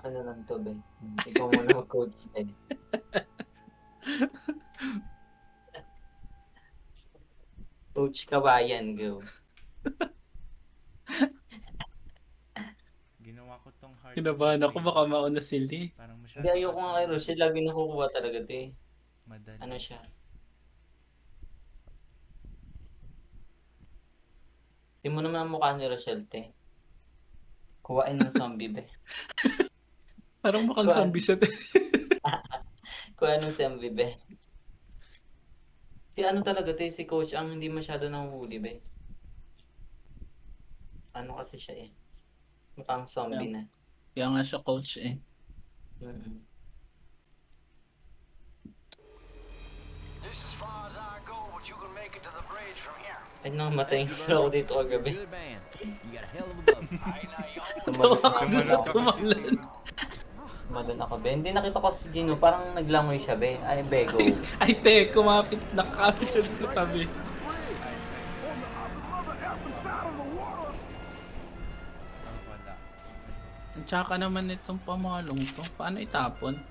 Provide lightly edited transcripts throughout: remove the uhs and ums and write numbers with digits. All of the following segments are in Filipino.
akin na lang 'to be. Ikaw muna mag-coach be. Coach Kabayan, go. Ginawa ko tong heart Kinabahan ako move, baka mauna sila eh. parang Hindi, masyado ayoko nga kay ata Rochelle, lagi nakukuha talaga 'to, eh. madali. Ano siya, di mo naman ang mukha ni Rochelle 'te. Kuhain ng zombie be. Parang mukhang Kuhaan zombie siya. kuhain ng zombie be. Si ano talaga 'te, si coach ang hindi masyado nahuhuli be. Ano kasi siya, eh, mukhang zombie na. Kaya nga siya coach eh. Mm. This is as far as I go, but you can make it to the bridge from here. Ay namatay na ako dito kagabi. Good man. You got a hell of a boat. Tumalon Tawa ka ako. dun sa Tumalon ka tumalon. Tumalon ako be. Hindi nakita ko si Gino, parang naglangoy siya be. Ay bego. Ay te, kumapit, nakakapit siya dito sa tabi. Wala. Ang tsaka naman itong pamalong to. Paano itapon?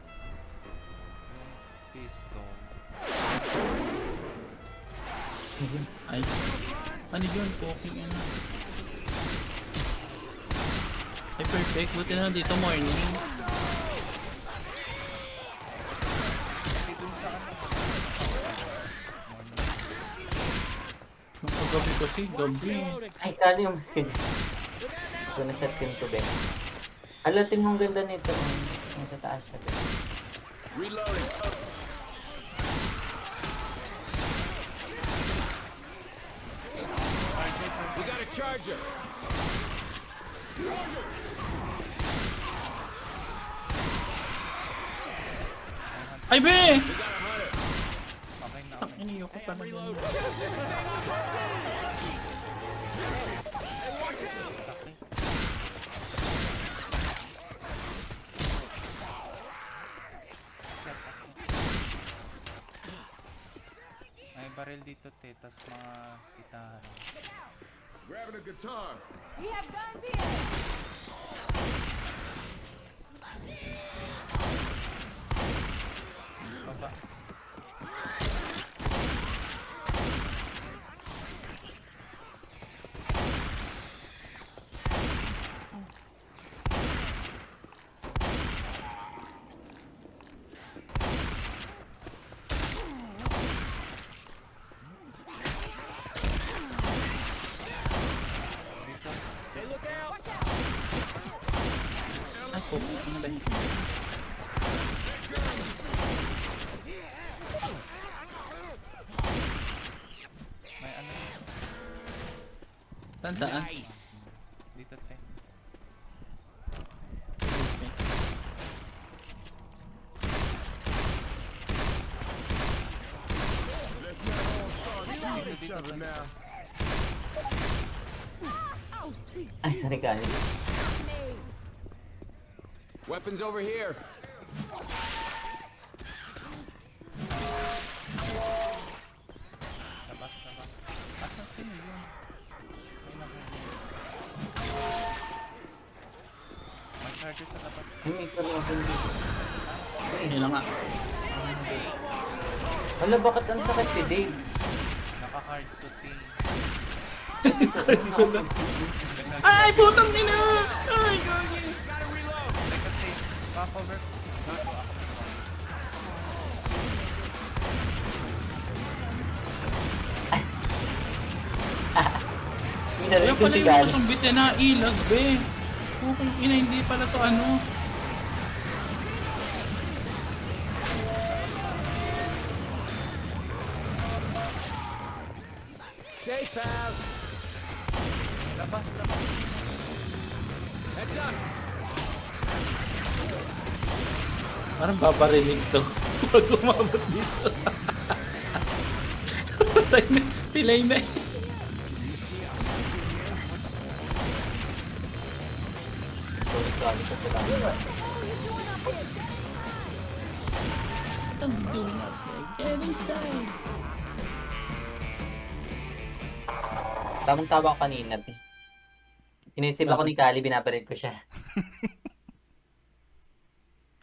Pistol. Ay, ano yun? Poking ano. Ay perfect, buti na dito morning. Nakagabi kasi, gabi. Ay, kali yung masid. Ito na siya team to be. Alatin mong ganda nito. Nasa taas siya be. Reloading. We got a charger. Ay be! Okay na. Ang iniyo ko talaga. May baril dito te, tas mga gitara. Grabbing a guitar. We have guns here. Baba. Dito. Hey, look out. Ay, poking ano ba yun? May ano Tandaan. Nice. dito te. Let's not all start shooting each other now. Oh, sweet. Ay, sorry kali. Weapons over here. Labas, labas. Asan sino yun? May nakahuli. May charger sa labas. Ay, may pala ako dito. Yun lang nga. Wala, bakit ang sakit si Dave? Naka-hard to pay. Ay, putang ina! Ay, gagi! Teka te, pa-cover. Ako, ako. Hindi Kaya ko pala si yung Gali. mga zombie na ilag, be. Putang ina, hindi pala to ano. Safe house. Labas, labas. Heads up. Parang babarinig to. Pag umabot dito. Patay na, pilay na. Sorry, sorry ko sila. Don't do nothing. Get inside. Tamang-tama ko kanina. Inisip ako ni Kali, binabarit ko siya.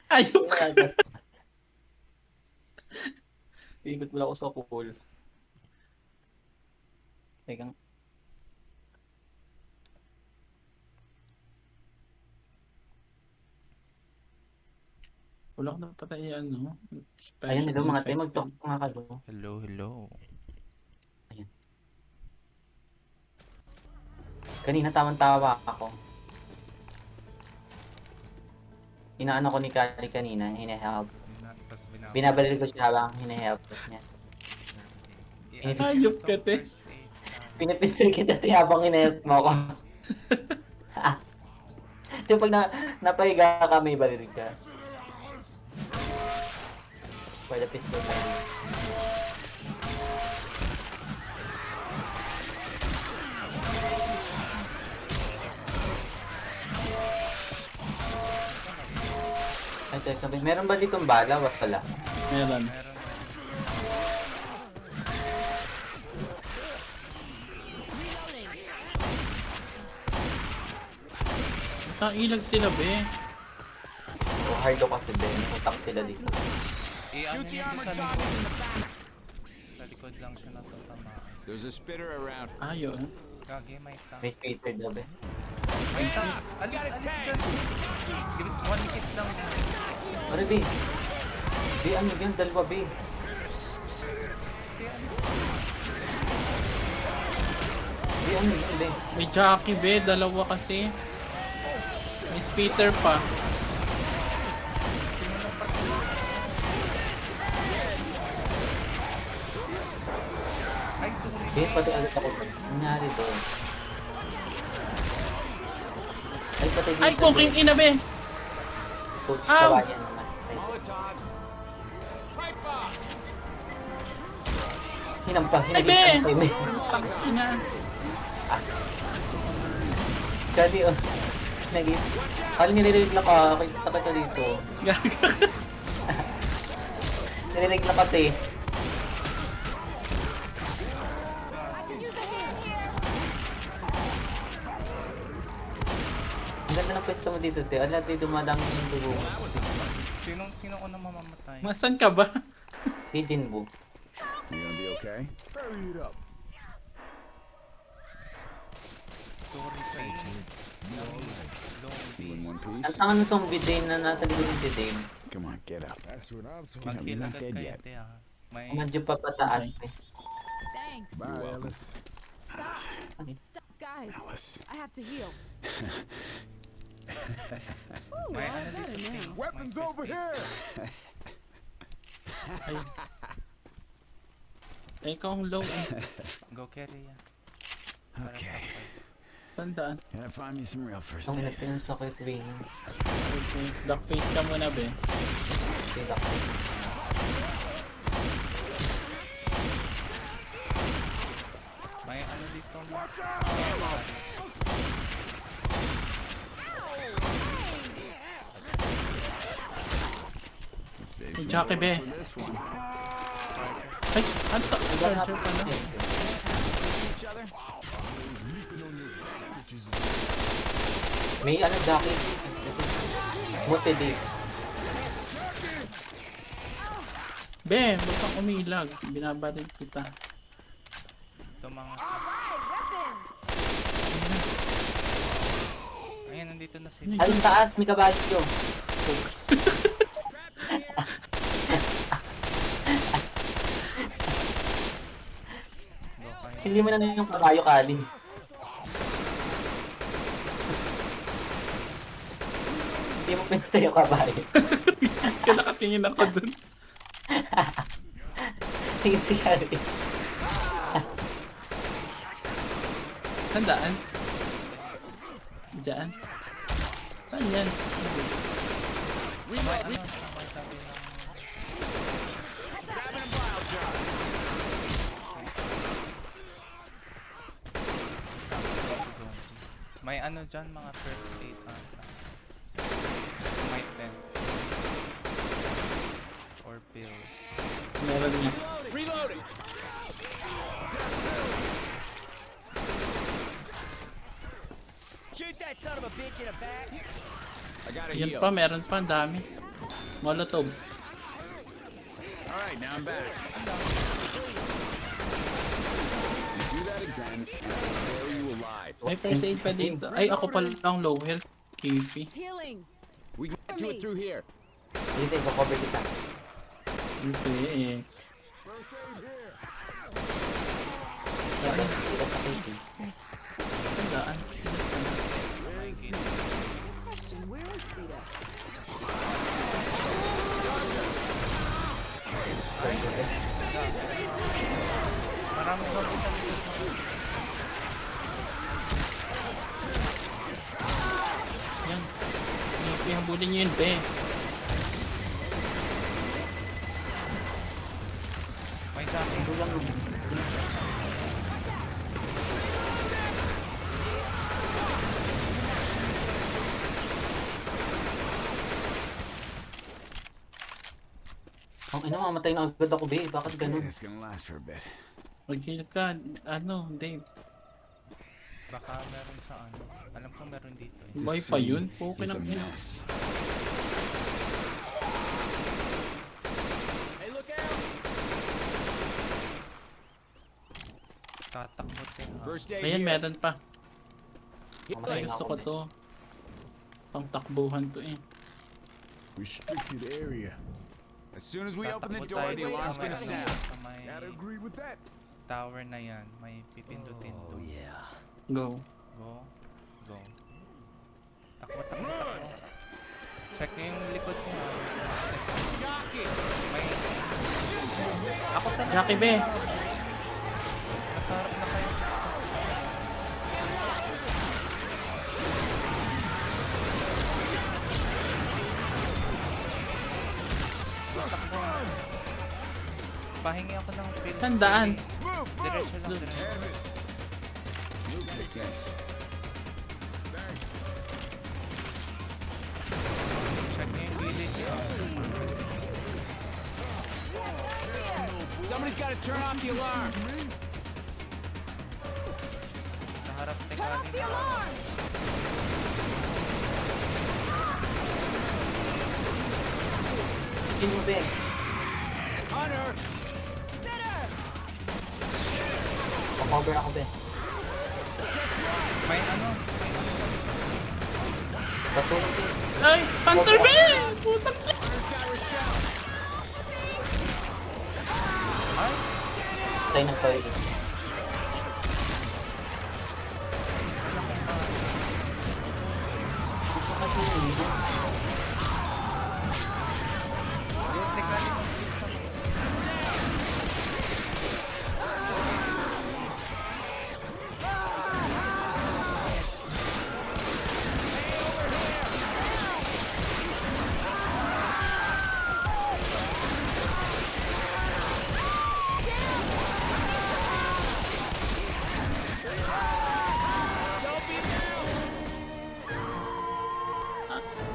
Ayun pa. Ikot mo lang ako sa pool. Teka. Wala ko na patay ano. Ayun, hello mga tayo. infected. Mag-talk nga kayo. Hello, hello. Kanina tamang-tawa ako. Inaano ko ni Kali kanina, hinahelp. Binabalil ko siya habang hinahelp niya. Ayop ka, te. Pinapistil kita te habang hinahelp mo ako. Di pag napahiga ka, may balil ka. Pwede pistol na yun. Ay, teka, sabi, meron ba ditong bala? Wala. Meron. Ilag sila, be. O hardo kasi din. Utak sila dito. Shoot the armored zombies! Sa likod lang siya natatamaan. There's a spitter around. Ayun. Gagi, may tank. May skater daw be. May tank! Alis dyan! One hit lang. Ano be? Be, ano yun? Dalawa be. Be, ano yun be? May Jackie, be. Dalawa kasi. May Peter pa. Ay, sulit. Be, pati agad ako doon. Nangyari doon. Ay, pati dito. Ay, cooking ina, be. Coach, Ow! kawayan naman. Ay, Molotovs. Pipe bomb. hinampang, Ay, be! hinagit ang time. Tangina. Kasi, oh. Hinagit. Parang nililigla ka. Kita ka dito. Gaga. Nililigla ka, te. I can use a hand here. Ang ganda ng pwesto mo dito, te. Alam, te, dumadami yung dugo mo. Sino ko na mamamatay? Masan ka ba? Hidden mo. You gonna be okay? Hurry it up. Sorry, face. You in one Ang piece? tanga ng zombie Dane na nasa likod ng si Dane. Come on, get up. That's what I'm talking about. Mag-heal You're not agad dead kayo, yet. te, ah. May... Medyo papataas, Okay. te. Thanks. Bye, Alice. Stop. Stop, guys. Alice. I have to heal. Ooh, May all ano better dito, te. now. Weapons May over first aid. here! Ay. Ay, ikaw ang low. Go carry yan. Okay. Tandaan. Gotta find me some real first Ang aid. natin yung sakit ring. Okay. Duck face ka muna, be. Sila. May ano dito. Save Hey, some Jackie, bullets be. for this one. Ay, anto. Charger pa na. Each other? May ano, Jackie. Muti di. Be, huwag kang umilag. Binabalid kita. Ito mga... Right, weapons. Ayan, nandito na sila. Along taas, may kabalyo. Go kayo. Hindi mo na yung kabayo, Kalin. Hindi mo pinatay yung kabayo. Kaya nakatingin ako dun. Tingin si Kalin. Tandaan. Diyan. Saan yan? May ano, may sabi ng... May ano dyan, mga first aid ata. Might then. Or pill. Meron niya. Reloading! Shoot that son of a bitch in the back. I gotta Yan heal. pa, meron pa. Ang dami. Molotov. Alright, now I'm back. You do that again, and I'll bury you alive. May first aid pa dito. Ay, ako pala lang low health. Kifi. Healing. We can do it through here. Dito, cover kita. Kifi eh. Dito sa KT. Tandaan. Question, where is Sita? Marami ko isa. Yan. Kifi, habulin nyo yun, be. May dami. Dulang mo. Ang ina, mamatay na agad ako, be. Bakit ganun? It's gonna last for a bit. Mag-heal ka. Ano, Dave. Baka meron sa ano. Alam ko meron dito. Eh. Buhay pa yun? Okay It's a ng ina. mess. Tatakbo din. First aid Ayan, here. meron pa. Mamatay Ay, na gusto ako, ko be. to. Pang takbuhan to eh. Restricted area. As soon as we open the Tatakbo door, tayo the alarm's sa may gonna ano, sound. sa may Gotta agree with that. tower na yan. May pipindutin to. Go. Go. Go. Takbo, takbo, takbo. Check nyo yung likod niya. May... Ako talaga. Jackie, be. Nasarap na kayo. Takbo. Pahingi ako ng pin. Tandaan. Diretso lang, diretso. Yes. Check nyo yung village niya. Somebody's gotta turn off the alarm. Sa harap na Turn off the alarm! Hindi mo, be. Hunter! Bitter! Cover ako, be. May ano? Patulong, be. Ay! Panther, be! Putang ina. Patay ng toilet. Gusto kasi yun, eh.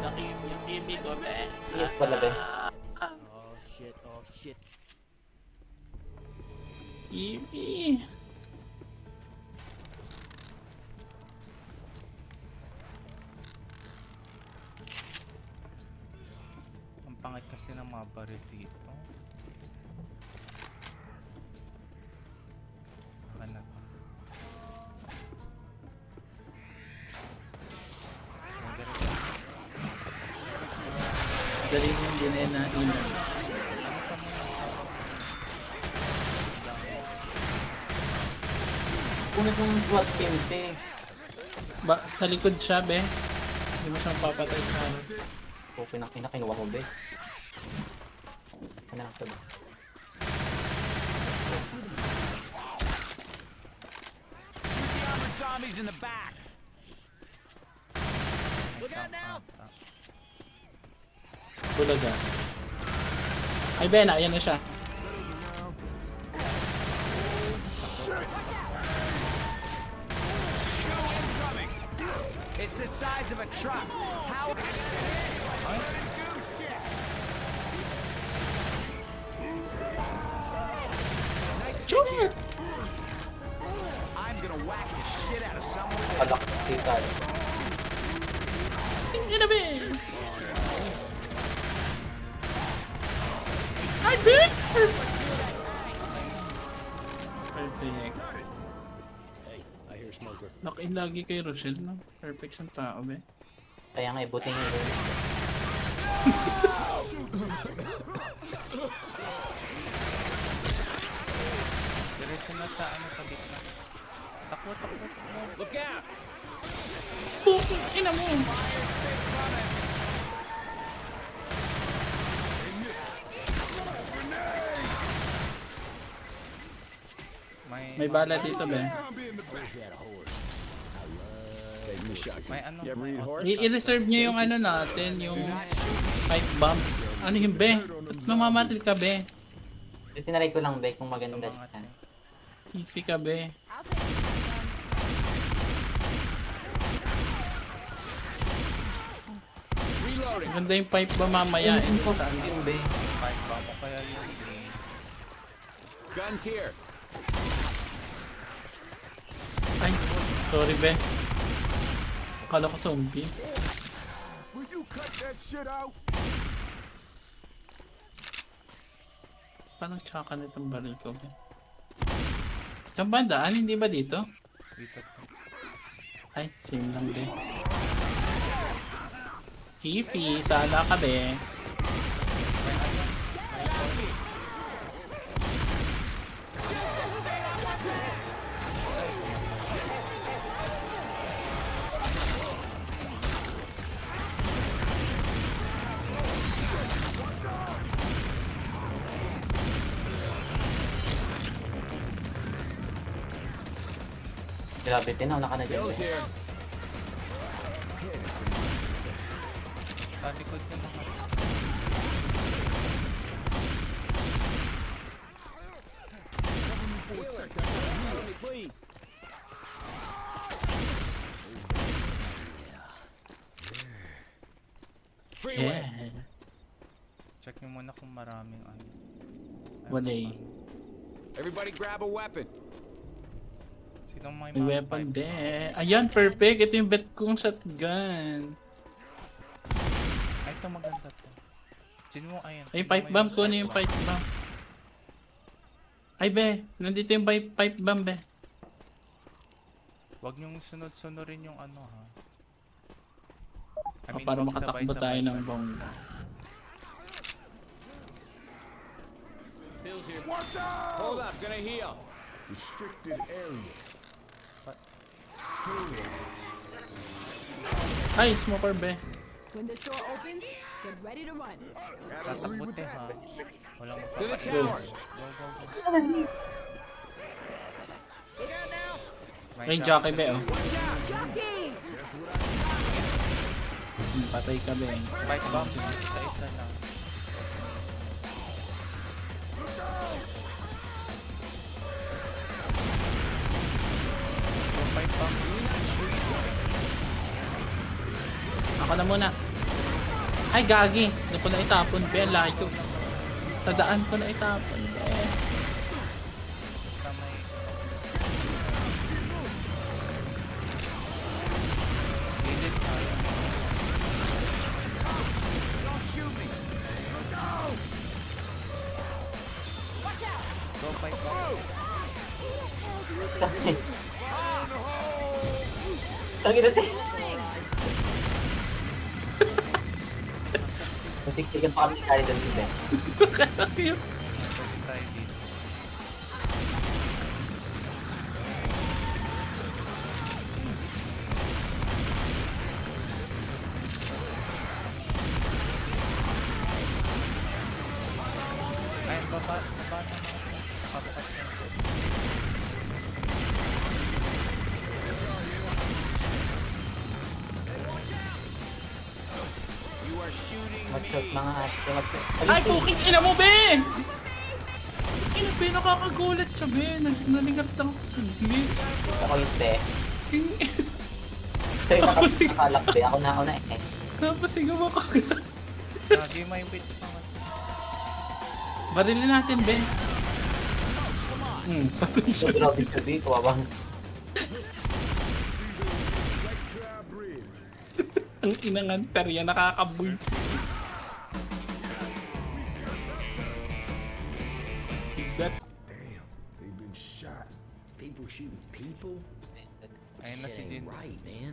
Ah, yung kibi ko, be. Yes pala, be. Kibi. Ang pangit kasi ng mga baril dito. Baka na to. Ang diretso. Dali mo yung din na ilan. Kunat ng SWAT team, be. Ba, sa likod siya, be. Hindi mo siya mapapatay sa harap. Okay na, kinuha mo, be. Ano lang ito, be. Armored zombies in the back. Look out now! Bulaga. Ay, be, na, ayan na siya. It's the size of a truck. How? Shoot! I'm gonna whack the shit out of someone. Alak, kita. Tingin na, be! Perfect. I hear smoker. Lock-in lagi kay Rochelle, no? Perfect siyang tao, be. Kaya nga, buti nga yun. Diretso na sa ano sa gitna. Takbo, takbo, takbo. Look out! Pukong ina mo! May bala dito, be. Take me shot. May ano, You ever may eat horse? I-reserve nyo yung ano natin, yung pipe bombs. Ano yung be? Mamamatid ka, be. Tinaray ko lang, be, kung maganda tumangat siya. eh. Ifi ka, be. I'll take this Reloading. Maganda yung pipe bomb mamaya. Ayun, Eh, sa ano. yun, be. Fight pa mo kaya yung green. Guns here. Ay, sorry, be. Akala ko zombie. Will you cut that shit out? Paano tsaka na itong baril ko, be? Saan ba ang daan? Hindi ba dito? Dito to. Ay, same lang, be. Kifi, sala ka, be. May ano? Grabe, tinaw ka na dyan. Bill's be. here. Sa likod yung mga... Help me, please. Freeway. Yeah. Check nyo muna kung maraming ano. Wala eh. Everybody grab a weapon. Sinong may May mga weapon, fight? be. Ayan, perfect. Ito yung bet kong shotgun. Ay, ito maganda to. Chin mo, ayan. Ay, Chin pipe mo bomb ko na yung pipe bomb. Ay, be. Nandito yung pipe bomb, be. Huwag nyong sunod-sunurin yung ano ha. O, para huwag makatakbo tayo sabay-sabay ng pa. bongga. Bill's here. Watch out! Hold up, gonna heal. Restricted area. Ay, smoker, be. When this door opens, get ready to run. Tataputi ha. Walang To the magpapatay. tower. Go, go, go. May Ay, jockey. jockey, be, oh. Jockey! Patay ka, be. Fight bomb. Isa-isa lang. Go fight bomb. Ako na muna. Ay, gagi. Doon ko na itapon, be. Ang laki ko. Sa daan ko na itapon, be. Sa may... Gilid tayo. Don't shoot me. Go fight bomb. Tangin natin. Nasiksikan pa kami ni Kali doon, be. Kasi tayo dito. Ay, baba naman. Papakas na. You are shooting Matshot me. mga matshot. Ay, puking ina mo, be! Ina, be, nakakagulat siya, be. Nalingat lang ako sa gilid. Ako yung te. King- Straight na Tapos si- nakalak, be. Ako na eh. Tapos sigaw ako. Lagi may wait pa nga. Barilin natin, be. Patay So, siya. grabe siya, be. Kawabang. Right to our bridge. Ang inangan perya, nakakabuls. shooting people? Ayun na Shit si Jin. ain't right, man.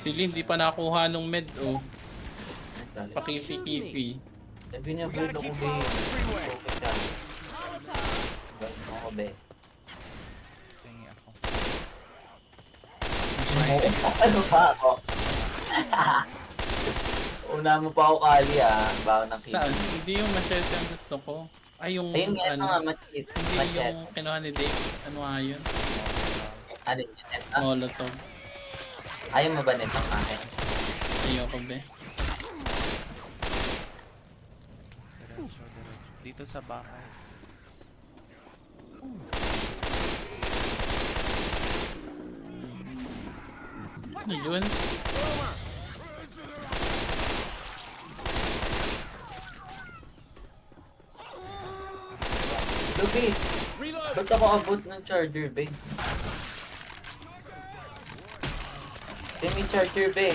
Si Lin, di pa nakuha nung med, oh. Ito. Sa kifi-kifi. Sabi niya, build ako, be. Focus ka. Build mo ako, be. Tingi ako. Ano ba ako? Una mo pa ako kali, bawa ng kill. Saan? Hindi yung machete ang gusto ko. Ay, yung Ayun nga, ito nga, ano. machit. Hindi Machet. yung kinuha ni Dave. Ano nga yun? Ano yun? Ito? Molotov. Ayaw mo ba nitong akin? Ayoko be. Diretso. Dito sa bahay. Ano yun? Lubi! Ba't ako abot ng charger, be? May charger, be.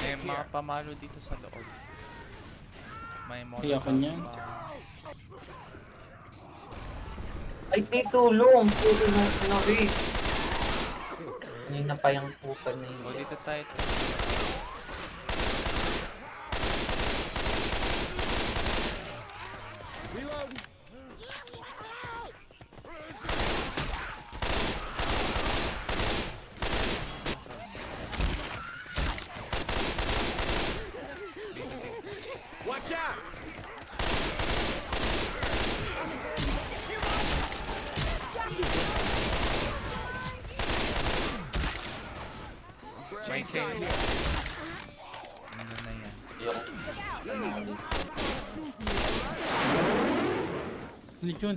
May mga pamalo dito sa loob. May Hindi ako niyan. Ay, di tulong! Tulong ng sinabi. Kanina pa yung pupan na O, yun. dito tayo. Watch out! May chain. Ano na yan? Yung... Ano yun?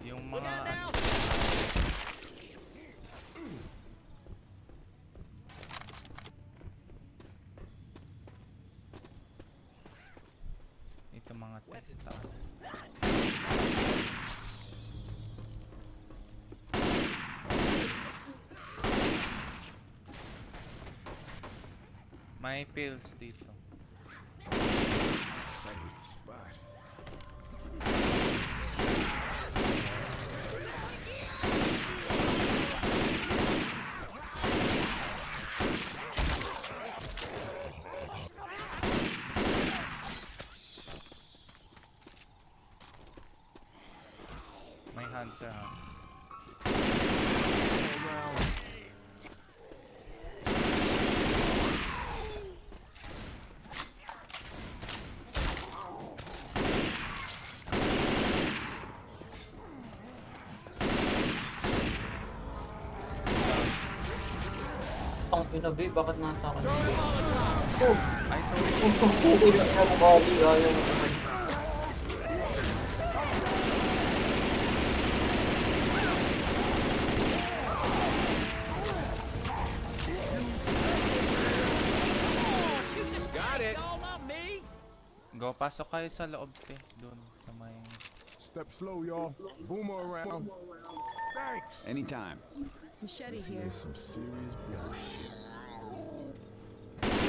Yung mga ano. Ito mga text. May pills dito. Safe spot. May hunter ha. Ang pinabi, bakit nasa akin? Ay, sorry. Ulo na mo kali, ayaw mo naman. Got it. Go, pasok kayo sa loob doon sa may... Step slow, y'all. Boomer around. Thanks. Anytime. Machete here. Some serious bullshit.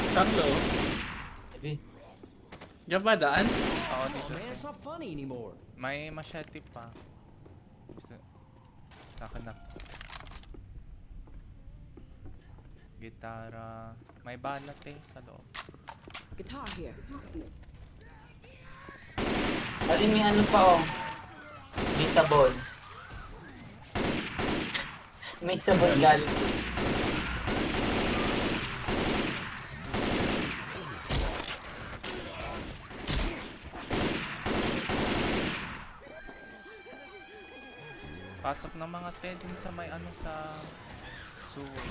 Carlo, Sabi, diyan ba daan? Oo, dito. Man, it's not funny anymore. May machete pa. Gusto... Saka na. Gitara. May balat sa loob. Guitar here. bali may ano pa, oh. May sabon. May sabon galing. Pasok ng mga dun sa may ano sa... sewer.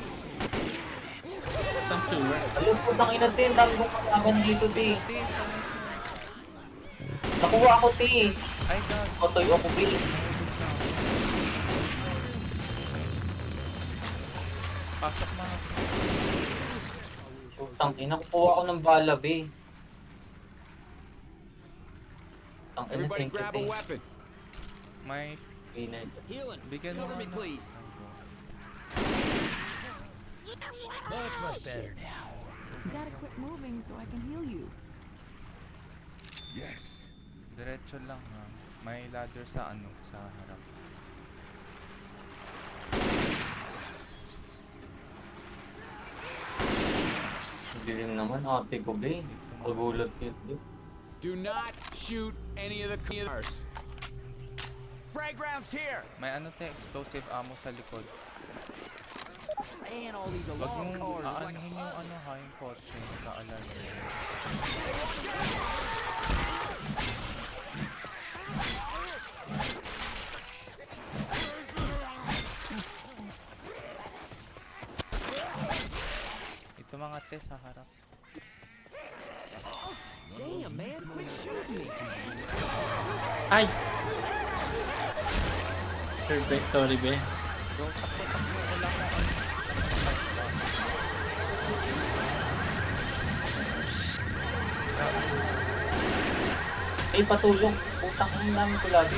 Saan sewer? Alam po, tangina tin, dami kong kalaban dito, ti. Nakuha ako, ti. Ay, God. Otoy ako, ti. Pasok mga... Tangina, nakuha ako ng bala, be. Tangina, Everybody thank you, grab ti. a weapon. May... Pinag. Healing. Bigyan mo Cover me, ano. please. Much, much better now. You gotta quit moving so I can heal you. Yes. Diretso lang ha. May ladder sa ano, sa harap. Dilim naman, ate ko, be. Pagulat yun. Do not shoot any of the cars. Frag rounds here. May ano te, explosive ammo sa likod. Man, all these Wag alarm mong cars. aanhin yung ano ha, yung kotse. Kaalala. Ito mga te sa harap. Damn, man, quit shooting me. Ay! Perfect, sorry be. Bro, takbo. Wala ko ano. Ay, patulong. Putang ang namin ko lagi.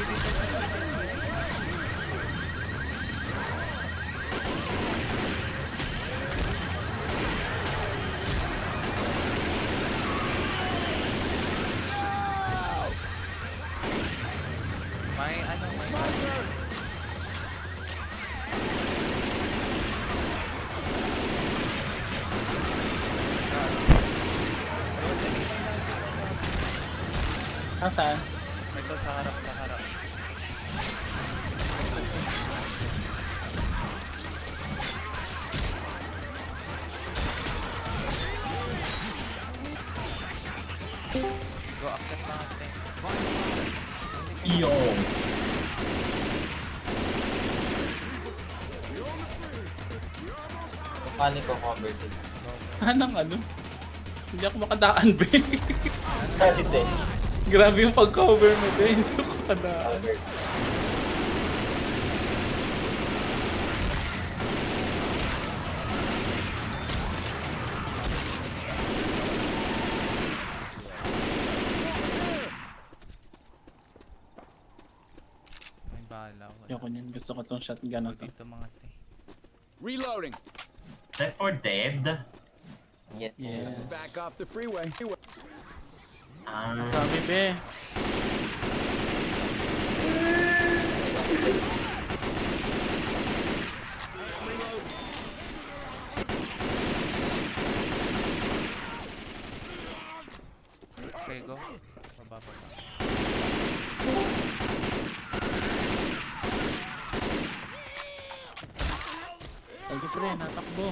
May ano, may Saan? Ito sa harap, sa harap. Go, accept na natin. Iyo! Panic ko cover din. Anong ano? Hindi ako makadaan be. Kasi din. Grabe yung pag-cover mo be. Hindi ako makadaan. Cover. May bala. Wala. Ayoko niyan. Gusto ko tong shotgun na to. Dito mga te. Reloading. Left 4 Dead? Yes. Yes. Back off the freeway. Ah, Grabe be. Okay, go. Bababa ka. Sige pre, natakbo.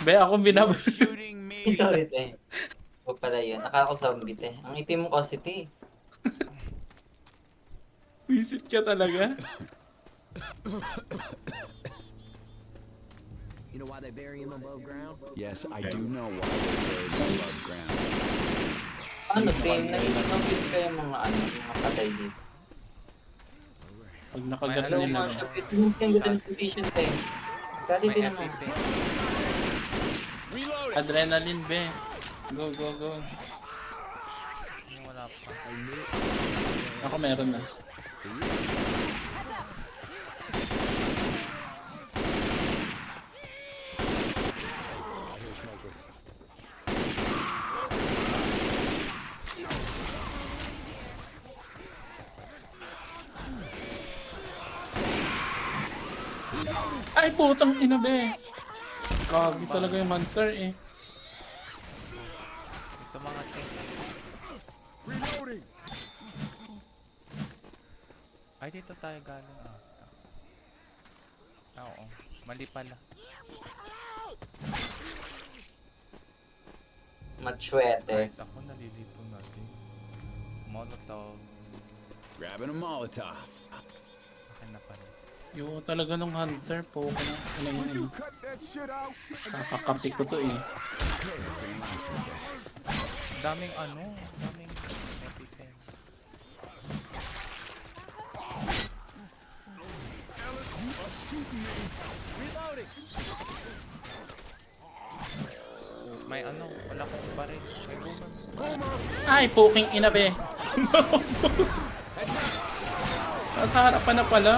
Be, ako binab... Shooting me. Sorry, te. Huwag pala yun. Akala ko zombie, te. Ang itim mo kasi, te. Visit ka talaga. You know why they bury him above ground? Yes, I do know why they're buried above ground. Ano, te? Nagiging kayo mga ano, mga patay dito. Pag nakagat May nila. ano, no? Ito yung ganda ng position, te. Dali May din naman. epic te. Reloading. Adrenaline be. Go, go, go. Yung wala pa. Ako meron na. Ay, putang ina be. Kagi talaga yung hunter eh. Ito mga te. Reloading. Ay, dito tayo galing. Oo. Mali pala. Matswetes. Kahit ako nalilito natin. Molotov. Grabbing a Molotov. Akin na pala. Yung talaga nung hunter po. Ano Will yun? you cut that shit out? Kakakapi ko to eh. Daming ano. Daming epic. May ano. Wala kong baril. May boomer. Ay, puking ina be. Nasa harapan na pala.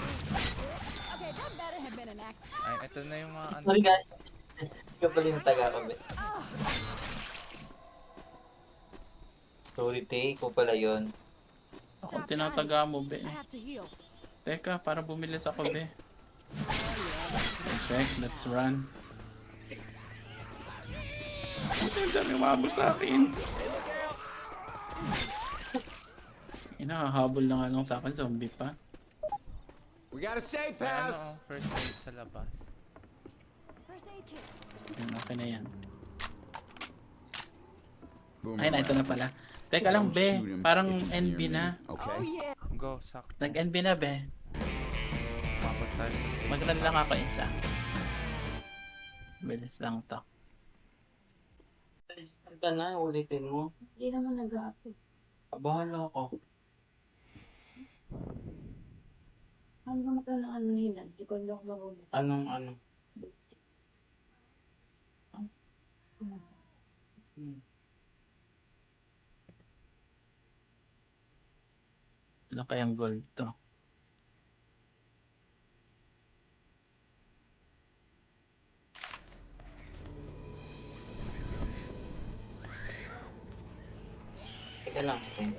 Okay, that better have been an accident. Ay, ito na yung mga ano. Sorry, guys. Ikaw pala yung taga ko, be. Sorry, te. Ikaw pala yun. Ako Stop, tinataga mo, be. guys. I have to heal. Teka, para bumilis ako, be. Perfect, let's run. Ang dami umabot sa akin. Inahahabol na nga lang sa akin, zombie pa. We got a safe May ano, house. first aid sa labas. First aid kit. Yan, okay na yan. Boom. Ayun, ito na pala. Teka lang, be. Parang NB na. Okay. Oh yeah. Go, sak. Nag-NB na, be. Umabot tayo. Magran lang ako isa. Bilis lang to. Ka na, ulitin mo. Hindi naman nag-aapit. Bahala ako. Ano ba matalang ano nila? Hindi ko lang marunong. Anong ano? Ano kayang gold to? Teka lang. Okay.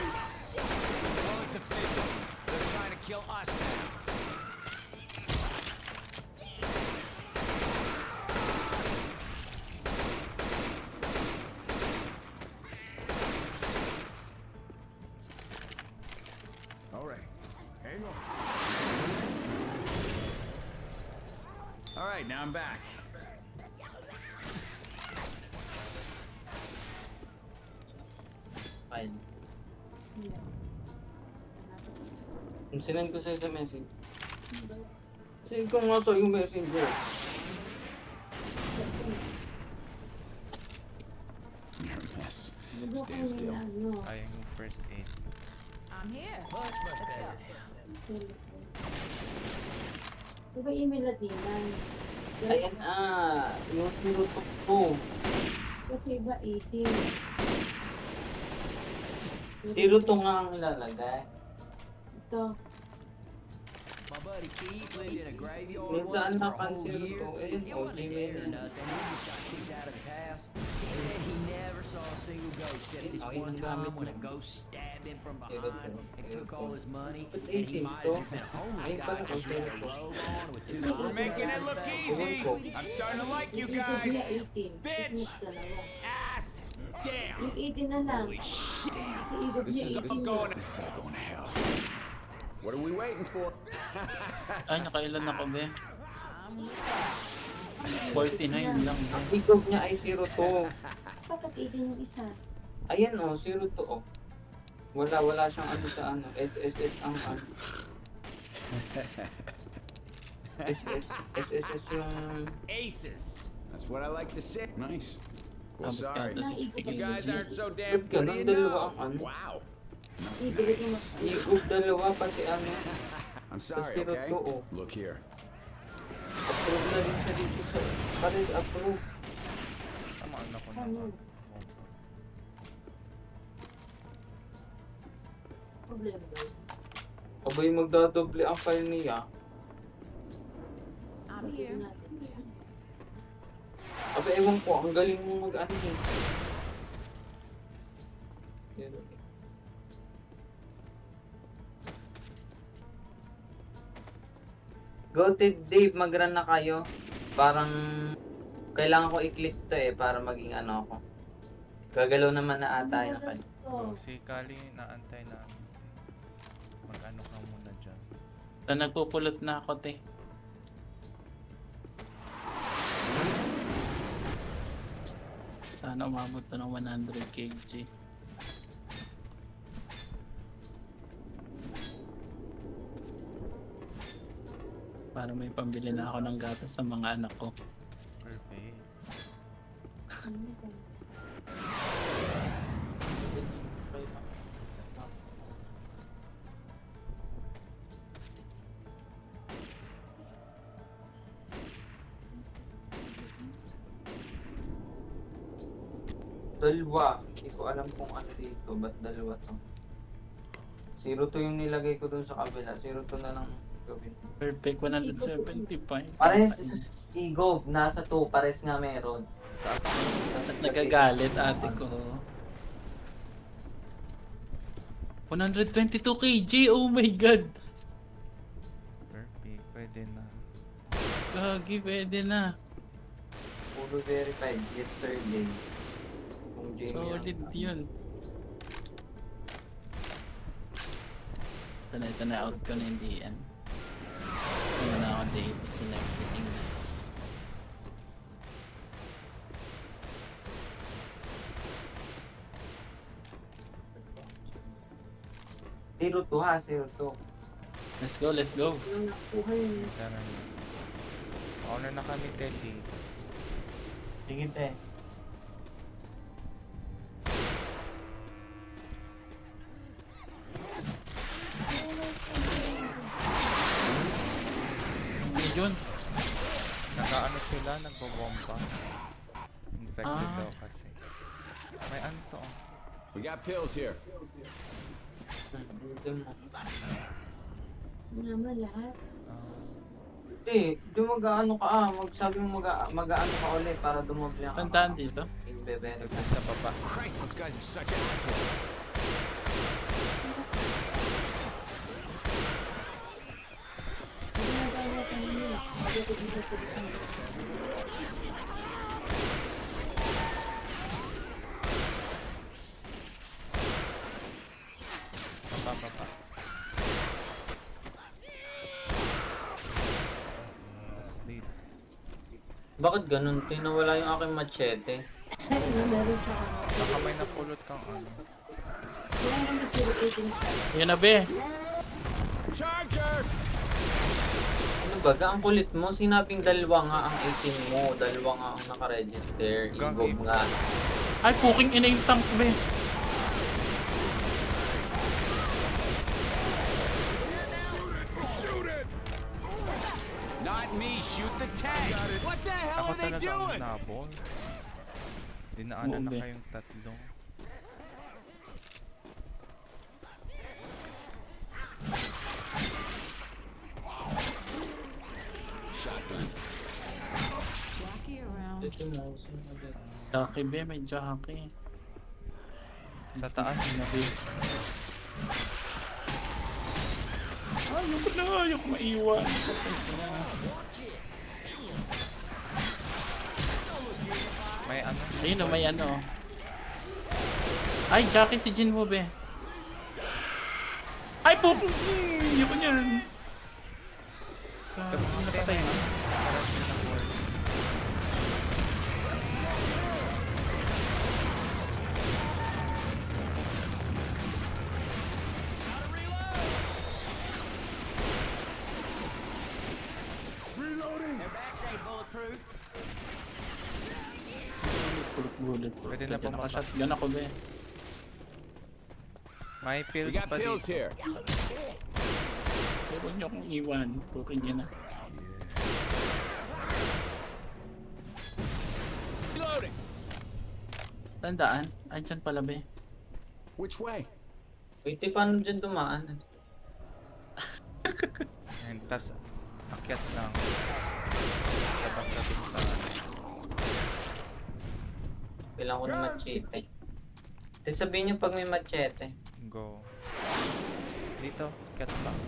Well, it's official. They're trying to kill us now. All right. Hang on. All right, now I'm back. Fine. Sinend ko sa'yo sa message. Send ko nga sa'yo yung messenger. You're a mess. Stand still. Ayun yung first aid. I'm here. Let's go. Diba email Latinan? Ayan yung sinutok ko. Kasi iba 18. Zero to nga ang ilalagay. Ito. My buddy Keith lived in a graveyard Minsan once for a napan whole zero year. to. Ayun, He wasn't Gmail dead or yan. nothing. He just got kicked out of his house. He said he never saw a single ghost except this Oh, yun one ang gamit time when a mo. ghost stabbed him from Zero behind to. and Zero took to. all his money. Ba't And he 18 might to? have been a homeless Ayun guy pala, because he had a zero to. robe on with two We're eyes. making it look easy. I'm starting to like you guys. Yung 18. Bitch. Yung dalawa. Ass. Damn. Yung 18 na lang. Holy shit. Si Igor This is niya 18 I'm na. going. This is all going to hell. What are we waiting for? Ay, nakailan ako, be. 49 lang, be. Ang higog niya ay zero to. Bakit 18 yung isa? Ayan o, zero to o. Wala siyang ano sa ano. SSS ang ano. SSS yung... Aces. That's what I like to say. Nice. Well, Abot ka sorry. na 60 You guys kg. aren't so damn Ba't good ganun? at Dalawa know. ang ano? Wow. Igor yung mas... Higog dalawa pati ano. I'm sorry, Zero okay? to, oh. Look here. Approve na rin siya dito sa... Pares approve. Tama na ko Ano? naman. Problema ba yun? Abay magdadoble ang file niya. I'm here. Abay ewan ko, ang galing mo mag-ano eh. Zero eh. Go Dave, mag-run na kayo. Parang kailangan ko i-click to eh para maging ano ako. Gagalaw naman na ata yun kayo. So, si Kali naantay na mag-ano ka muna dyan. So, nagpupulot na ako, te. Sana umabot to ng 100 kg. Para may pambili na ako ng gatas sa mga anak ko. Perfect. Dalawa. Hindi ko alam kung ano dito. Ba't dalawa to? 0-2 yung nilagay ko dun sa kabila. 0-2 na lang gawin. Perfect 175. Pares, Igo, nasa 2. Pares nga meron. Taas. At nagagalit ate ko. 122 kg, oh my god. Perfect. Pwede na. Gagi, pwede na. Puro verified. Yesterday. Kung Jamie Solid yun. Ito na out ko na hindi yan. Gusto na ako daily sila everything nice. Zero 2 ha, 0-2. Let's go, let's go. Nung nakuha yun. Tara na. Honor na kami, Teddy. Sige te. Yun. Nakaano sila, nagbobomba. Infected Ah. daw kasi. May ano to? Oh. We got pills here. Dito mo. Naman lahat. Ah, Di mag-ano ka magsabi mo mag-ano ka ulit para dumoble ang Tandaan dito. i-verify. sa baba. Christ, those guys are such assholes. Ginagawa ka nila. Dito dito sa dito. Baba. Sleep. Bakit ganun? Tinawala yung aking machete. Meron siya. Baka may napulot kang ano. Kaya yung facilitating siya. Yan na be. Charger! Ano ba? Ang kulit mo. Sinabing dalawa nga ang 18 mo. Dalawa nga ang nakaregister. Gagi. Igog nga. Ay, puking ina yung tank be. Not me, shoot the tank! What the hell Ako are they talaga ang doing? nabol. Dinaanan na Bobe. kayong tatlo. Dito mo. Jockey be, may jockey. Sa taas. Na be. Ayoko maiwan. May ano. Ayun na, may ano. Ay, jockey si Jin mo be. Ay, puking! Ayoko niyan. Napatay na. Their backs ain't bulletproof. Bullet. Pwede na bumaba. Naka-shotgun ako be. May We pills got pa pills dito. here. Pero huwag niyo akong iwan. Puking niya na. Reloading! Tandaan. Ay, dyan pala be. Which way? Wait, paano dyan dumaan? And tas akyat lang. Labas na din sa Kailangan ko ng machete. Tapos sabihin niyo pag may machete. go. Dito, akyat lang.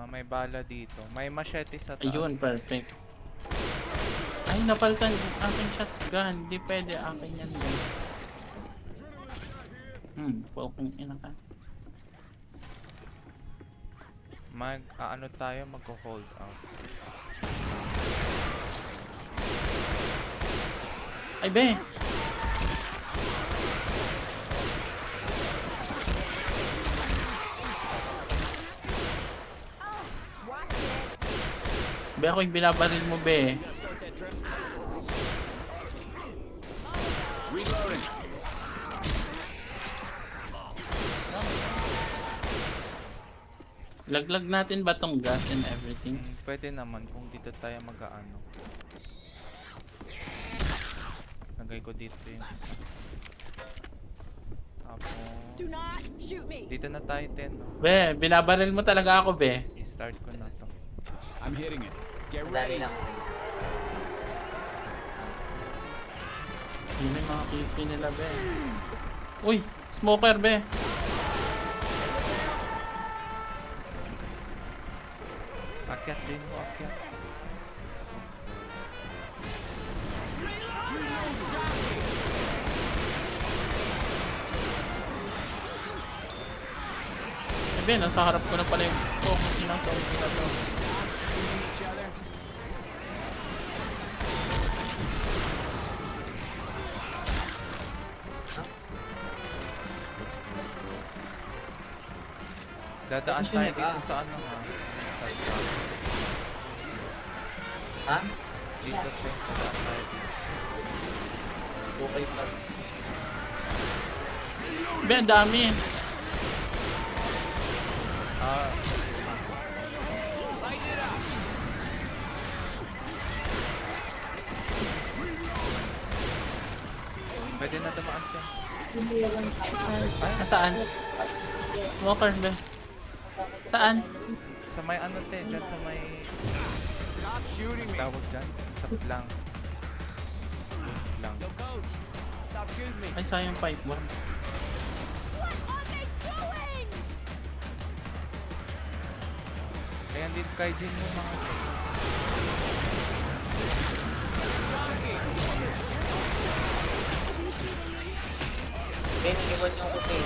May bala dito. May machete sa taas. Ayun, perfect. Ay, napalitan yung aking shotgun. Di pwede akin yan be. Puking ina ka. Ano tayo, mag-hold out. Ay, be! Be, ako yung binabaril mo, be. Reloading! Laglag natin ba tong gas and everything? Pwede naman kung dito tayo mag-ano. Lagay Lagay ko dito yun. Tapos, Do not shoot me. dito na tayo 10, no? Be, binabaril mo talaga ako, be. I-start ko na to. I'm hitting it. Get Madali ready. lang. Yun yung mga kifi nila, be. Uy, smoker, be. Akyat din mo, akyat. Eh, be, nasa harap ko na pala yung inang zombie na to. Each other. Dadaan tayo dito sa ano ha? Ha? Dito, te. Dadaan tayo dito. Okay pa. Be, ang dami. Ah, pwede na dumaan siya. Nasaan? Smoker, be. Saan? Sa may ano te, dyan sa may Stop shooting me. tawag dyan. Sa lang. Lang. Yo, coach. Stop shooting me. Ay, sayang pipe bomb. What are they doing? Kaya din kay Jin mo mga Okay, niliwan niyo ako eh.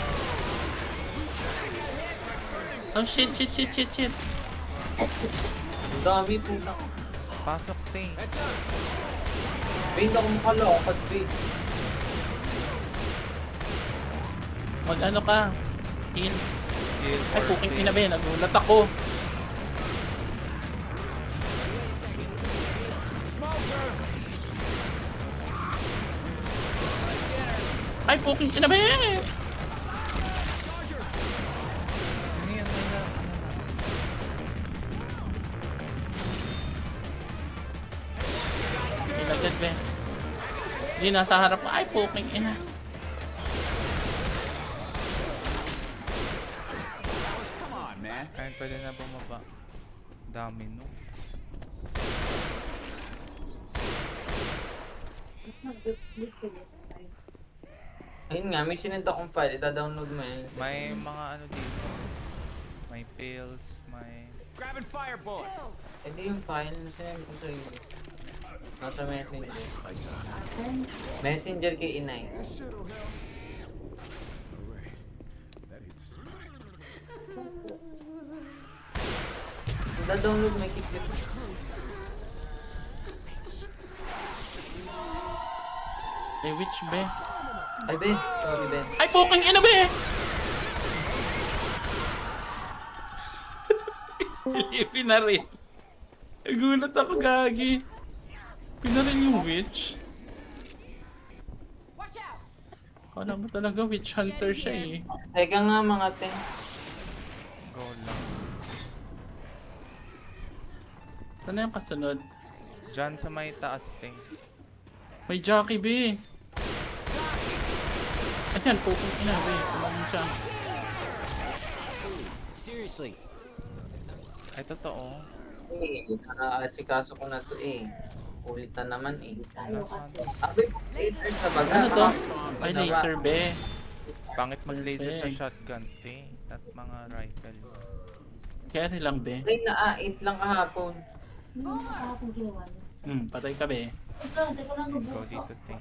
Oh, shit, shit, shit, shit, shit. Ang dami po na. pasok te. Hindi ako makalakad, babe. Mag ano ka? Heal. Heal Ay, or puking fail. ina, be. Nagulat ako. Ay, puking ina, be. Ano yan, wala. Ilagad, be. Hindi, nasa harap ka. Ay, puking ina. Come on, man. Kaya pwede na bumaba. Dami no. Ayun nga, may sinend akong file. Ita-download mo yun. May mga ano dito. May pills, may... Grabbing fire bullets. Eh di yung file na sinend ko sa'yo. Nasa messenger. Messenger kay Inay. This shit'll help. Alright. That hits the spot. Ita-download mo, i-click. Ay, which, be? Ay, Ben. Sorry, Ben. Ay, puking ina, be. Pinaril. Nagulat ako, gagi. Pinaril yung witch. Watch out. Kala mo talaga witch hunter siya eh. Teka nga, mga ten. Go lang. Ano yung kasunod? Diyan sa may taas ting. May jockey, be. Ayan, puking ina, be. Kumain siya. Seriously. Ay totoo. Eh, naka-asikaso ko na to eh. Ulit na naman eh. Tayo kasi. Abay, laser sa baga. Ano to? Ay, laser, be. Pangit mag-laser sa Perfect. shotgun te. At mga rifle. Carry lang, be. Ay, na-8 lang kahapon. Ano yung kahapon ginawa niyo? Patay ka, be. Ito, hindi ko lang Go nabuka. dito te.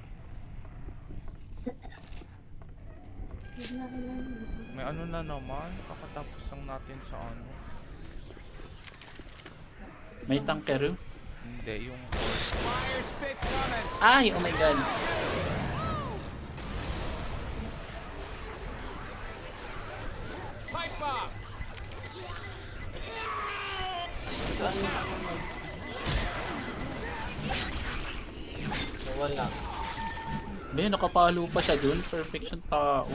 Hindi na kailangan. May ano na naman. Kakatapos lang natin sa ano. May tankeru. Hindi, yung... Fire spit coming. Ay, oh my god. Pipe bomb. Wala. Be, nakapalo pa siya dun. Perfection tao.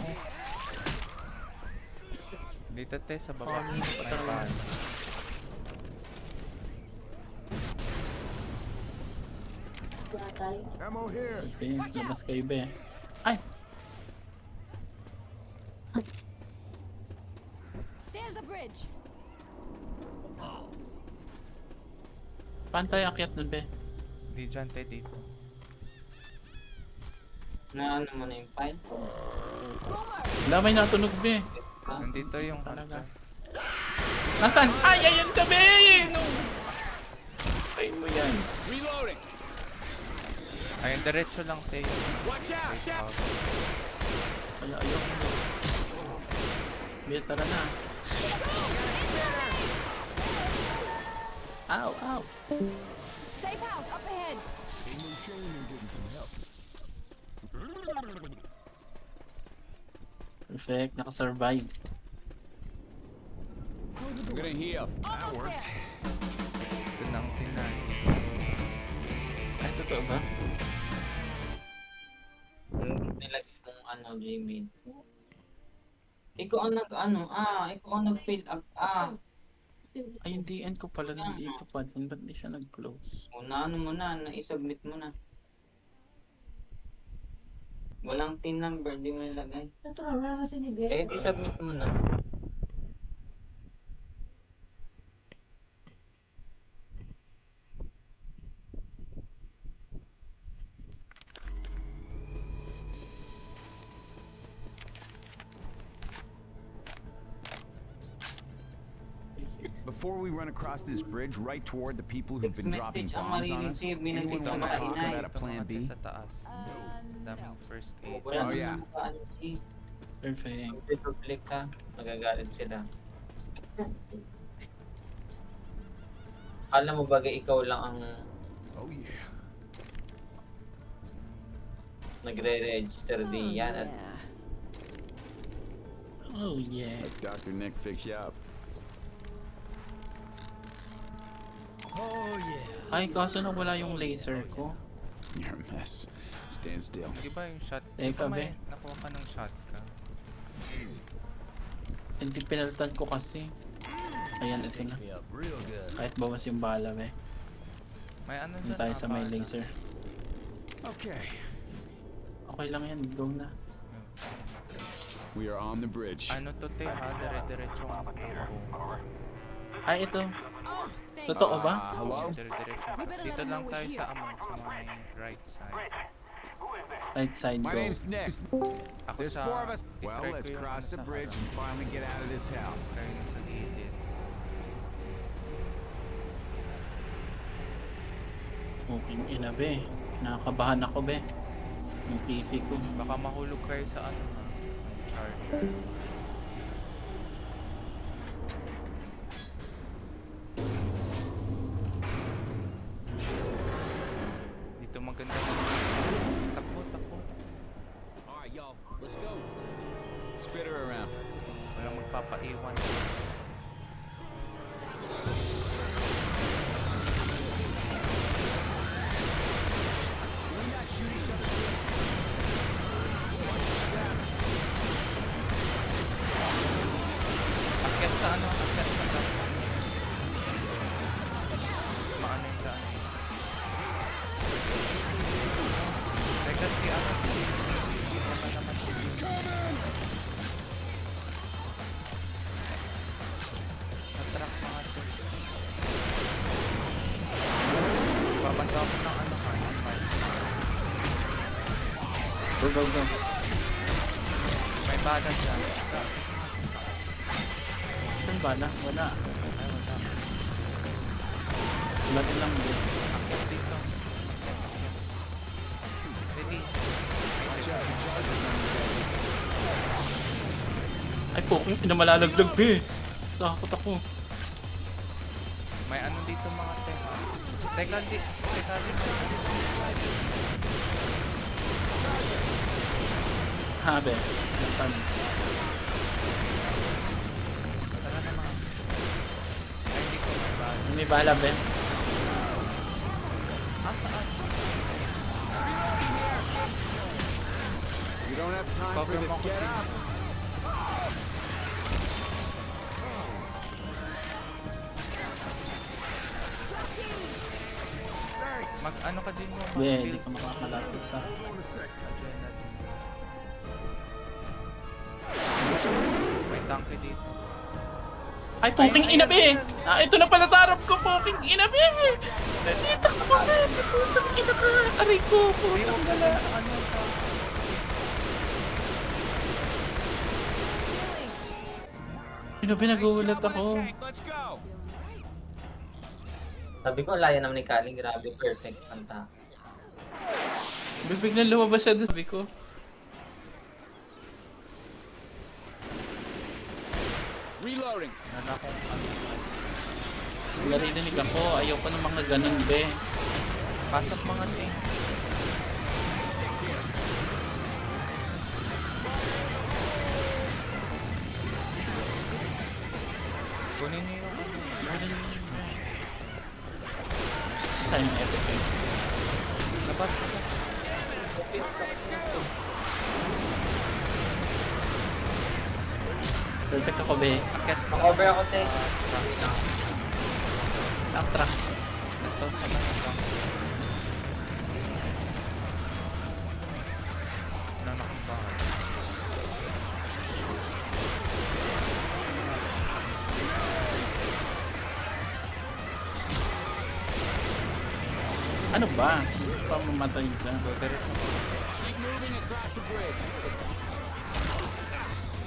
Dito te, sa baba. Ano May pa talaga? paan. Wala tayo. Ammo here. Be, labas kayo, be. Ay! There's the bridge. Paano tayo akyat nun, be? Di dyan tayo dito. Na ano mo na yung file? Wala, may natunog, be. Nandito yung Talaga. hunter. Nasaan? Ay, ayun ka, be! No! Tayo mo yan. Reloading. Ayun, diretso lang tayo. Watch out. Step. Kaya ayoko na. Be, tara na. Ow, ow. Safe house up ahead. Ain't no shame in getting some help. Perfect, nakasurvive. I'm gonna heal. Almost there. Ito nang tinan. Ay, totoo ba? Nilagay kong ano, Jimmy. Ikaw ang ikaw ang nag-fill up, Ay, yung DN ko pala nandito pa din. Ba't di siya nag-close? Una ano mo na, na-submit mo na. Walang team number, di mo nilagay. Natural na kasi ni Beth. Eh, i-submit mo na. Before we run across this bridge right toward the people who've been Text dropping message ang bombs on us, marireceive, anyone minagay want sa to talk kainay. about a plan Ito B? mga sa taas. Daming first aid. Wala Oh, naman yeah. nakaano eh. Perfect. Kung click ka, magagalit sila. Alam mo bagay ikaw lang ang Oh yeah. nagre-register diyan at Yeah. Oh, yeah. Let Dr. Nick fix you up. Oh yeah. Ay, kaso na wala yung laser ko. You're a mess. Stand still. Di ba yung shot? Eh, Di ba kabe. may nakuha ka ng shotgun? Hindi pinalitan ko kasi. Ayan, ito na. Me up real good. Kahit bawas yung bala, be. May ano Doon dyan? tayo sa may bala. laser. Okay. Okay lang yan, go na. We are on the bridge. Ano to te ha? Dire-diretso ang takbo. Ay, ito. Oh, thank Totoo ba? Hello? Dire-diretso. We better Dito let 'em lang know tayo we're sa here. sa may right side. Right side, My go. name's Nick. Ako There's sa... 4 of us. Well, itry ko let's yung cross ano the sa bridge harap. and finally get out of this hell. Kayo na sa gilid. Okay, ina, be. Nakakabahan ako, be. Yung PC ko. Baka mahulog kayo sa ano ha? Ang charger. Dito maganda na. Takbo, takbo. Alright, y'all. Let's go. Spit her around. Walang magpapaiwan. We not shoot each other. Akyat sa ano? Akyat sa daan. Maano yung daan? Teka, si ano? Hindi pa naman si na-track mga to. Babanda ako ng ano ka? Go, go, go. May bala dyan. Saan ba na? Wala. Ay, wala. Wala din lang, be. Akyat dito. Ready? Watch out, the charger's on the deck. Ay, poking pinamalalaglag, be. Takot ako. May ano dito mga tema. Teka, teka din. Ha, be. Lantan. Tara na mga. Ay, hindi ko may bala. May bala, be. Ah, saan? You don't have time for Cover this. mo ako, Get Tim. up. Thanks. Mag-ano ka din mo, Be, hindi mag-build ka makakalapit sa... adrenaline. May tanke dito. Ay, puking ina, be! Ah, ito na pala sa harap ko, puking ina, be! Nandito ko pa, be! Putang ina ka! Aray ko, putang gala! Ano, pinagulat ako. Tank, let's go. Sabi ko, laya naman ni Kaling. Grabe, perfect kanta. Biglang lumabas siya doon. Sabi ko, Reloading. Wala akong ano. narinig ako. Ayaw ko ng mga ganun, be. Pasok mga ting. Kunin niyo yung ano. Saan yung epic eh? Labas. Perfect ako, be. Akit. Makover ako, te. Backtrack. Ito, sabay lang. Nanak ang bahay. Ano ba? Pamamatay ka. Diretso. Keep moving across the bridge.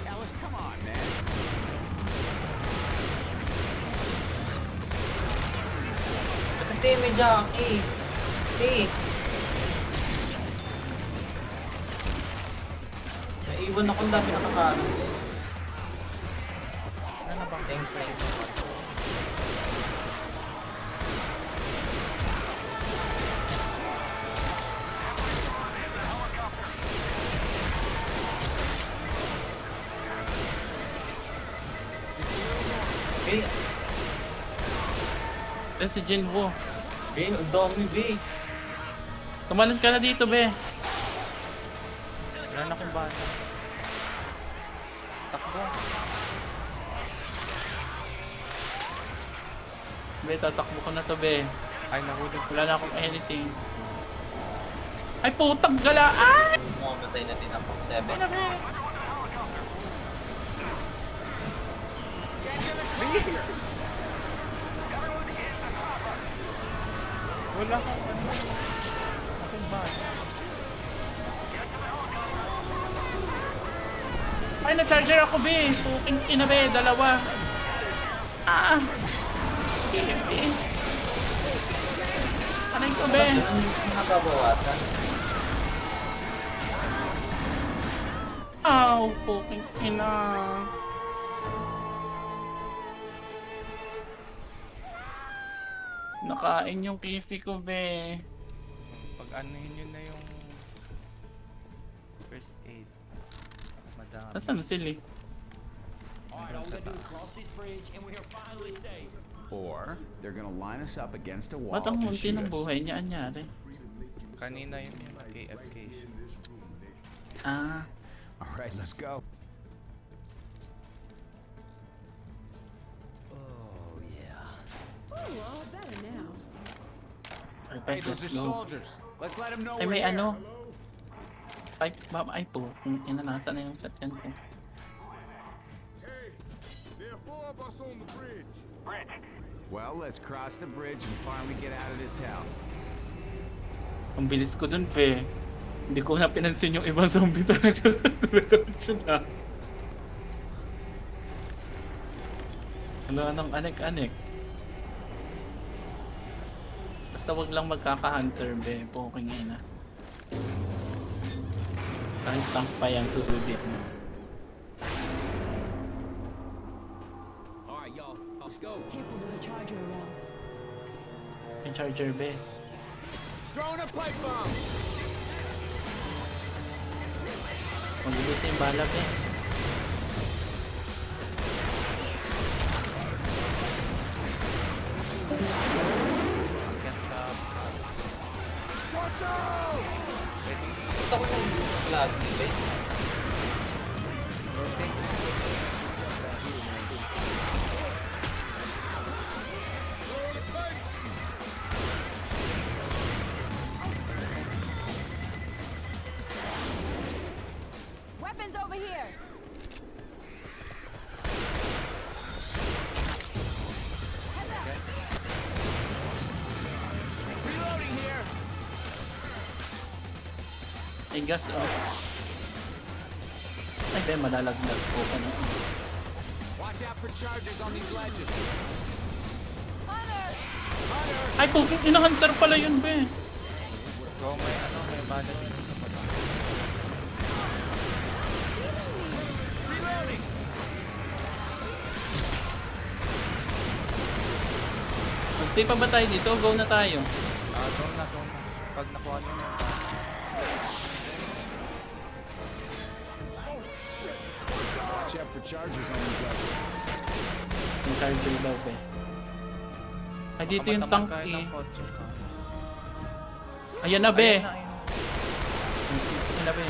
Alice, come on, man. Ate, may jockey. Te. Naiwan ako, ang dami nakakaano. Ano bang thanks. Be, Yan si Jinwoo. be, ang dami, be. Tumalon ka na dito, be. Wala na akong bata. Takbo. Be, tatakbo ko na to, be. Ay, nahulog. Wala na akong anything. Ay, putang gala! Ay! Mamatay na din ako. Ay 7. na, be. Wala akong ano. Akong bata. Ay, na-charger ako, be. Puking ina, be. Dalawa. Ah! Okay, be. Aray ko, be. Ang nakabawasan. Aw, puking ina. Nakain yung kifi ko, be. Pag anuhin yun na yung first aid. Madami. Nasaan na sila? Alright, all we gotta do is cross this bridge and we are finally safe. Or they're gonna line us up against a wall Ba't ang and munti shoot ng us. buhay niya anyari? Kanina yun yung AFK. Ah, All right, let's go. Oh, yeah. Ooh, all better now. Hey, perfect, those let's are go. soldiers. Let's let them know Ay, we're may here. ano. Ay, ay po, kung inanasa na yung shotgun ko. Hey, there are 4 of us on the bridge. Well, let's cross the bridge and finally get out of this hell. Ang bilis ko dun, pe. Hindi ko na pinansin yung ibang zombie talaga. Diretso na. Wala nang anek-anek. Basta wag lang magkaka-hunter, be. Poking ina. Kahit tank pa yan, susudin mo. All right, y'all, let's go. Careful, there's a charger around. May charger, be. Throwing a pipe bomb. Magulis yung bala, be. Against the... Ready? Gusto ko yung flag, be. Rotate. Weapons over here. Reloading here. Ay, gas oh. Ay, be, malalaglag po ka na. Watch out for charges on these ledges. Ay, puking ina-hunter pala yun, be. Go, may bala dito sa baba. Reloading. Stay pa ba tayo dito? Go na tayo. Go na. Pag nakuha niyo na. Watch out for charges on these ledges. Yung charger daw, be. Ay, dito yung tank eh. Ayan na, be. Ayan na, be.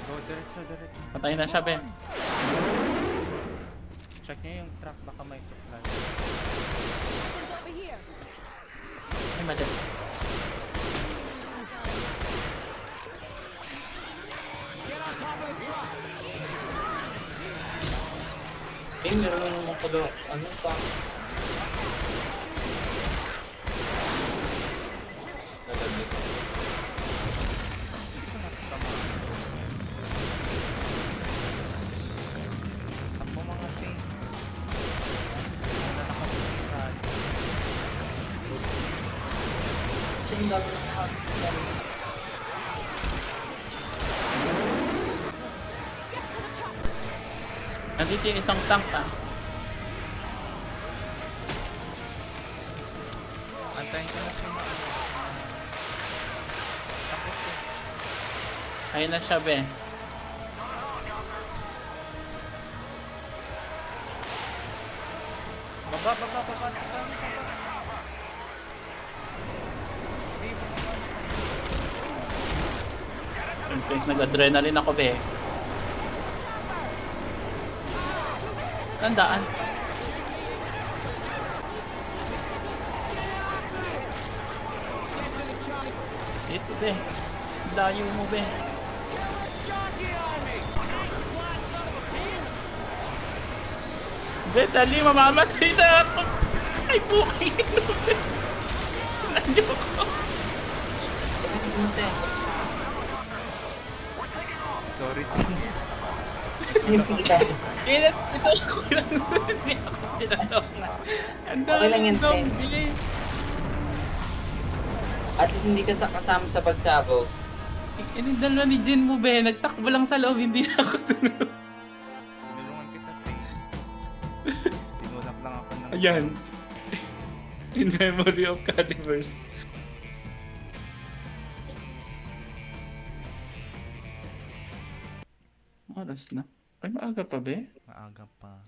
Go, diretso. Patay na siya, be. Check niyo yung truck, baka may supply. Weapons over here. Ay, mali. Get on top of the truck. Eh, meron naman ko daw. Ano pa? Nalagay. Takbo mga ting. Wala nakapagkakad. Yung dami ng Nandito yung isang tank ah. Antayin ko na siya na. Tapos Ayun na siya, be. Baba. Siyempre, nag-adrenaline ako, be. Tandaan. Dito, be. Layo mo, be. Be, dali, mamamatay na ako. Ay, puking ino, be. Ayoko. sorry. Kailan ito ako lang. Hindi ako pinanong na. Ang Okay lang dami yan, ng zombie. At least hindi ka kasama sa pagsabaw. Yung dalawa ni Jin mo, be. Nagtakbo lang sa loob, hindi na ako tulog. Tinulungan kita, ting. Tinulak lang ako ng... Ayan. In memory of Cadiverse. Oras na. Ay, maaga pa, be. Maaga pa.